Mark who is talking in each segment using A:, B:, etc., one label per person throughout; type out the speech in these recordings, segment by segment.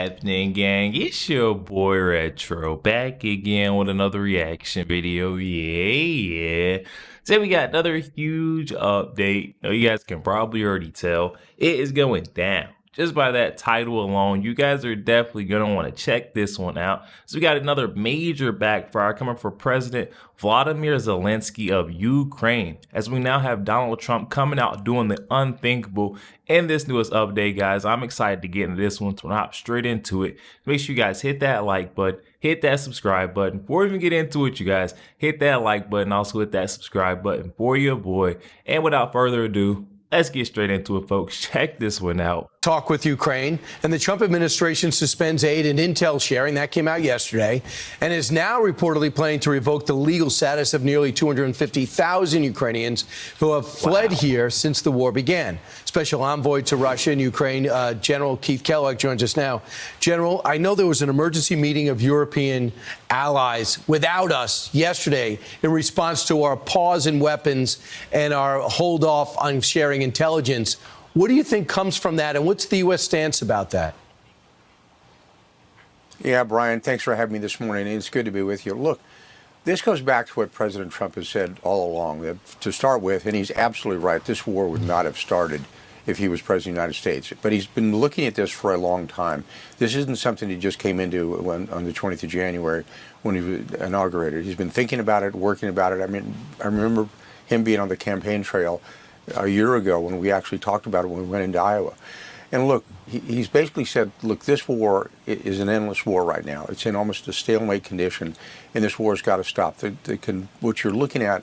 A: happening, gang? It's your boy Retro back again with another reaction video. Yeah. Today we got another huge update. Now, you guys can probably already tell it is going down. Just by that title alone, you guys are definitely going to want to check this one out. So we got another major backfire coming for President Volodymyr Zellenskyy of Ukraine, as we now have Donald Trump coming out doing the unthinkable in this newest update, guys. I'm excited to get into this one, so we'll hop straight into it. Make sure you guys hit that like button, hit that subscribe button. Before we even get into it, you guys, hit that like button, also hit that subscribe button for your boy. And without further ado, let's get straight into it, folks. Check this one out.
B: Talk with Ukraine, and the Trump administration suspends aid and intel sharing. That came out yesterday, and is now reportedly planning to revoke the legal status of nearly 250,000 Ukrainians who have fled here since the war began. Special envoy to Russia and Ukraine, General Keith Kellogg, joins us now. General, I know there was an emergency meeting of European allies without us yesterday in response to our pause in weapons and our hold off on sharing intelligence. What do you think comes from that, and what's the U.S. stance about that?
C: Yeah, Brian, thanks for having me this morning. It's good to be with you. Look, this goes back to what President Trump has said all along, that to start with, and he's absolutely right, this war would not have started if he was president of the United States. But he's been looking at this for a long time. This isn't something he just came into on the 20th of January when he was inaugurated. He's been thinking about it, working about it. I mean, I remember him being on the campaign trail a year ago when we actually talked about it when we went into Iowa. And look, he's basically said, look, this war is an endless war right now. It's in almost a stalemate condition, and this war's got to stop. What you're looking at,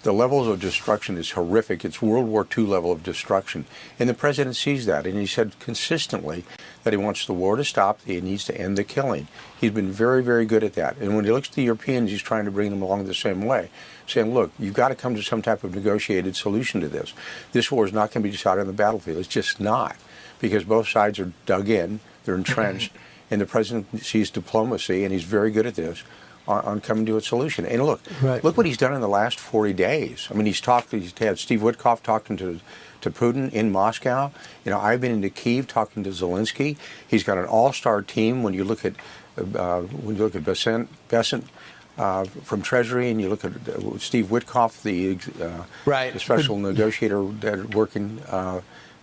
C: the levels of destruction is horrific. It's World War II level of destruction. And the president sees that, and he said consistently that he wants the war to stop. He needs to end the killing. He's been very, very good at that. And when he looks at the Europeans, he's trying to bring them along the same way, saying, look, you've got to come to some type of negotiated solution to this. This war is not going to be decided on the battlefield. It's just not, because both sides are dug in, they're entrenched, and the president sees diplomacy, and he's very good at this, on coming to a solution. And look, look what he's done in the last 40 days. I mean, he's had Steve Witkoff talking to Putin in Moscow. You know, I've been into Kyiv talking to Zellenskyy. He's got an all-star team. When you look at Besant from Treasury, and you look at Steve Witkoff, the special negotiator that working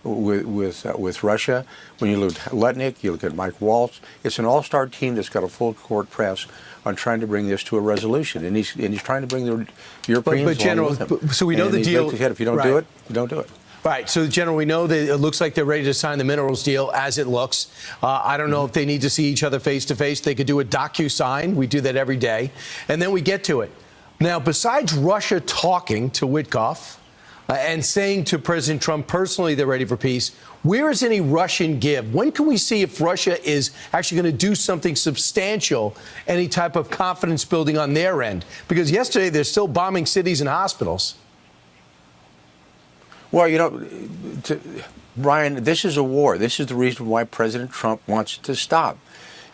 C: with Russia. When you look at Letnick, you look at Mike Waltz. It's an all-star team that's got a full court press on trying to bring this to a resolution, and he's trying to bring the Europeans
B: but General,
C: along with him.
B: So we know the deal.
C: If you don't do it, you don't do it.
B: Right. So, General, we know that it looks like they're ready to sign the minerals deal as it looks. I don't know if they need to see each other face to face. They could do a DocuSign. We do that every day. And then we get to it. Now, besides Russia talking to Witkoff and saying to President Trump personally they're ready for peace, where is any Russian give? When can we see if Russia is actually going to do something substantial, any type of confidence building on their end? Because yesterday they're still bombing cities and hospitals.
C: Well, you know, Brian, this is a war. This is the reason why President Trump wants it to stop.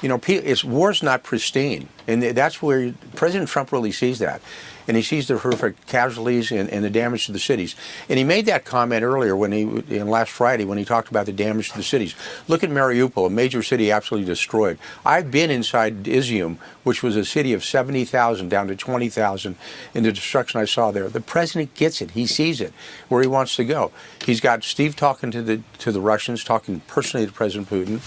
C: You know, war's not pristine, and that's where President Trump really sees that. And he sees the horrific casualties and the damage to the cities. And he made that comment earlier last Friday when he talked about the damage to the cities. Look at Mariupol, a major city absolutely destroyed. I've been inside Izium, which was a city of 70,000 down to 20,000, in the destruction I saw there. The president gets it. He sees it, where he wants to go. He's got Steve talking to the Russians, talking personally to President Putin.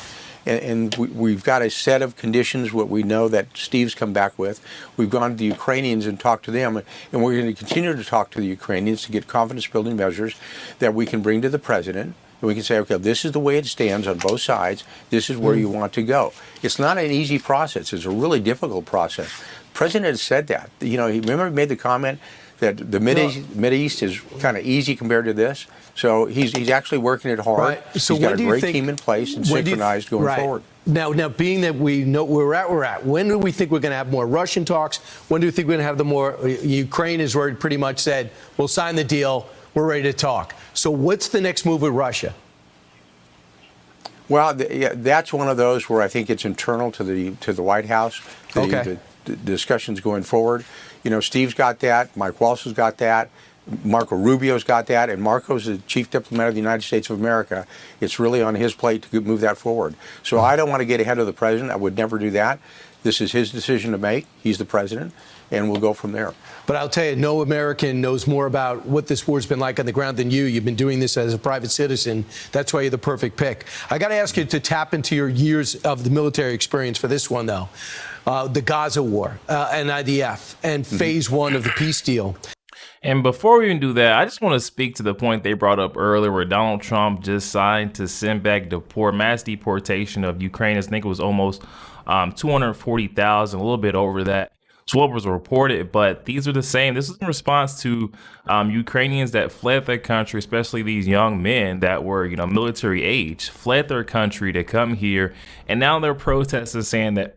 C: And we've got a set of conditions, what we know that Steve's come back with. We've gone to the Ukrainians and talked to them, and we're going to continue to talk to the Ukrainians to get confidence-building measures that we can bring to the president. And we can say, okay, this is the way it stands on both sides. This is where you want to go. It's not an easy process. It's a really difficult process. The president has said that. You know, remember he made the comment that the Mideast is kind of easy compared to this. So he's actually working it hard.
B: Right. So
C: he's got a great team in place and synchronized going forward.
B: Now, being that we know where we're at, when do we think we're going to have more Russian talks? When do you think we're going to have the more? Ukraine has already pretty much said, we'll sign the deal, we're ready to talk. So what's the next move with Russia?
C: Well, that's one of those where I think it's internal to the White House. The discussions going forward. You know, Steve's got that. Mike Walsh has got that. Marco Rubio's got that, and Marco's the chief diplomat of the United States of America. It's really on his plate to move that forward. So I don't want to get ahead of the president. I would never do that. This is his decision to make. He's the president, and we'll go from there.
B: But I'll tell you, no American knows more about what this war's been like on the ground than you. You've been doing this as a private citizen. That's why you're the perfect pick. I got to ask you to tap into your years of the military experience for this one, though. The Gaza war and IDF and phase one of the peace deal.
A: And before we even do that, I just want to speak to the point they brought up earlier where Donald Trump just signed to send back mass deportation of Ukrainians. I think it was almost 240,000, a little bit over that. It's what was reported, but these are the same. This is in response to Ukrainians that fled their country, especially these young men that were, military age, fled their country to come here. And now they're protesting saying that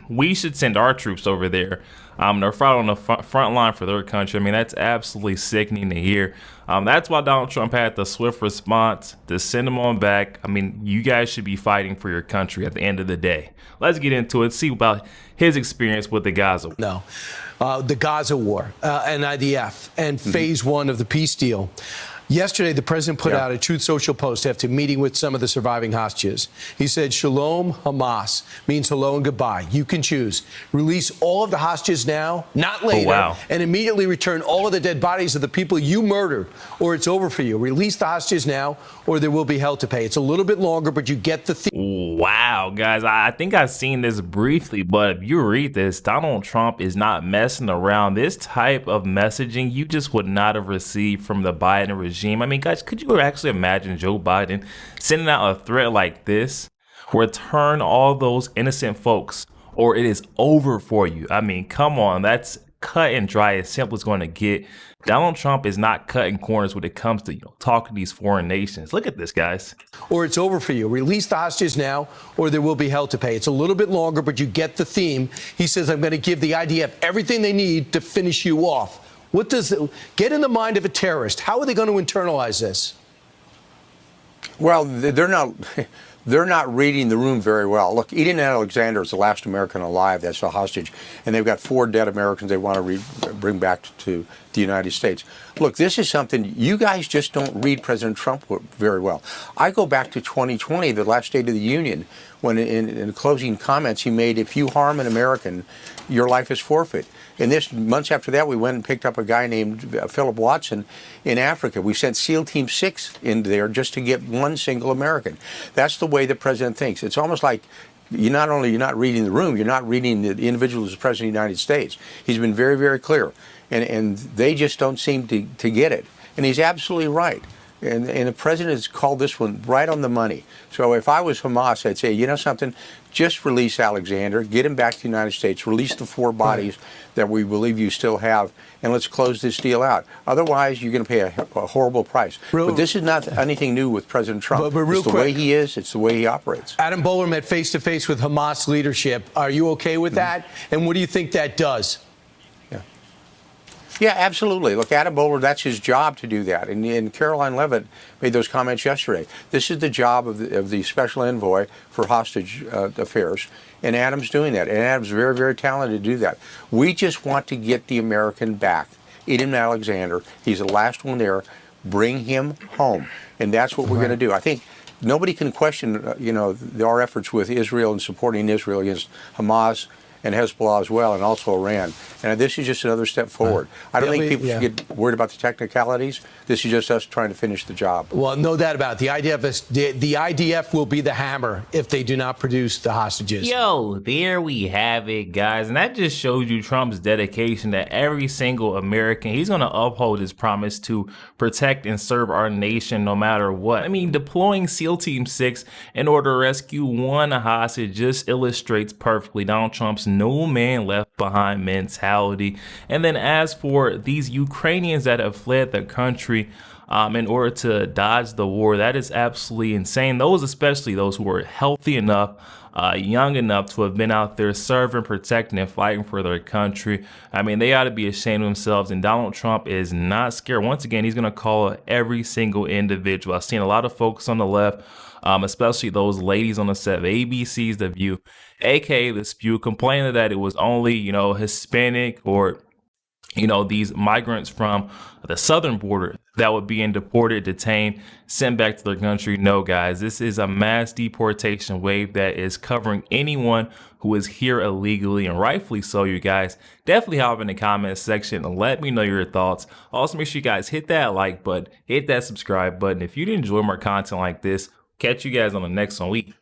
A: we should send our troops over there. They're fighting on the front line for their country. I mean, that's absolutely sickening to hear. That's why Donald Trump had the swift response to send them on back. I mean, you guys should be fighting for your country at the end of the day. Let's get into it, see about his experience with the Gaza.
B: No, the Gaza war and IDF and phase one of the peace deal. Yesterday, the president put out a Truth Social post after meeting with some of the surviving hostages. He said, Shalom Hamas means hello and goodbye. You can choose. Release all of the hostages now, not later, and immediately return all of the dead bodies of the people you murdered, or it's over for you. Release the hostages now, or there will be hell to pay. It's a little bit longer, but you get the theme.
A: Wow, guys, I think I've seen this briefly, but if you read this, Donald Trump is not messing around. This type of messaging you just would not have received from the Biden regime. I mean, guys, could you actually imagine Joe Biden sending out a threat like this? Return all those innocent folks, or it is over for you. I mean, come on, that's cut and dry as simple as going to get. Donald Trump is not cutting corners when it comes to talking to these foreign nations. Look at this, guys.
B: Or it's over for you. Release the hostages now, or there will be hell to pay. It's a little bit longer, but you get the theme. He says, I'm going to give the IDF everything they need to finish you off. What does it get in the mind of a terrorist? How are they going to internalize this?
C: Well, they're not reading the room very well. Look, Eden Alexander is the last American alive that's a hostage, and they've got 4 dead Americans they want to bring back to the United States. Look, this is something you guys just don't read President Trump very well. I go back to 2020, the last State of the Union, when in closing comments he made, if you harm an American, your life is forfeit. And this months after that, we went and picked up a guy named Philip Watson in Africa. We sent SEAL Team 6 into there just to get one single American. That's the way the president thinks. It's almost like you're not reading the room, you're not reading the individual as president of the United States. He's been very, very clear. And they just don't seem to get it. And he's absolutely right. And the president has called this one right on the money. So if I was Hamas, I'd say, you know something, just release Alexander, get him back to the United States, release the 4 bodies that we believe you still have, and let's close this deal out. Otherwise, you're going to pay a horrible price. But this is not anything new with President Trump.
B: But
C: it's the way he is. It's the way he operates.
B: Adam Boehler met face-to-face with Hamas leadership. Are you okay with that? And what do you think that does?
C: Yeah, absolutely. Look, Adam Boehler, that's his job to do that. And Caroline Leavitt made those comments yesterday. This is the job of the special envoy for hostage affairs. And Adam's doing that. And Adam's very, very talented to do that. We just want to get the American back. Eden Alexander, he's the last one there. Bring him home. And that's what we're going to do. I think nobody can question, our efforts with Israel and supporting Israel against Hamas and Hezbollah as well, and also Iran. And this is just another step forward. I don't think people should get worried about the technicalities. This is just us trying to finish the job.
B: Well, no doubt about it. The IDF will be the hammer if they do not produce the hostages.
A: Yo, there we have it, guys. And that just shows you Trump's dedication to every single American. He's going to uphold his promise to protect and serve our nation no matter what. I mean, deploying SEAL Team 6 in order to rescue one hostage just illustrates perfectly Donald Trump's no man left behind mentality. And then as for these Ukrainians that have fled the country in order to dodge the war, that is absolutely insane. Those, especially those who are healthy enough, young enough to have been out there serving, protecting, and fighting for their country. I mean, they ought to be ashamed of themselves. And Donald Trump is not scared. Once again, he's going to call every single individual. I've seen a lot of folks on the left, especially those ladies on the set of ABC's The View, aka The Spew, complaining that it was only, Hispanic or these migrants from the southern border that would be deported, detained, sent back to their country. No, guys, this is a mass deportation wave that is covering anyone who is here illegally, and rightfully so. You guys definitely hop in the comments section and let me know your thoughts. Also, make sure you guys hit that like button, hit that subscribe button. If you enjoy more content like this, catch you guys on the next one.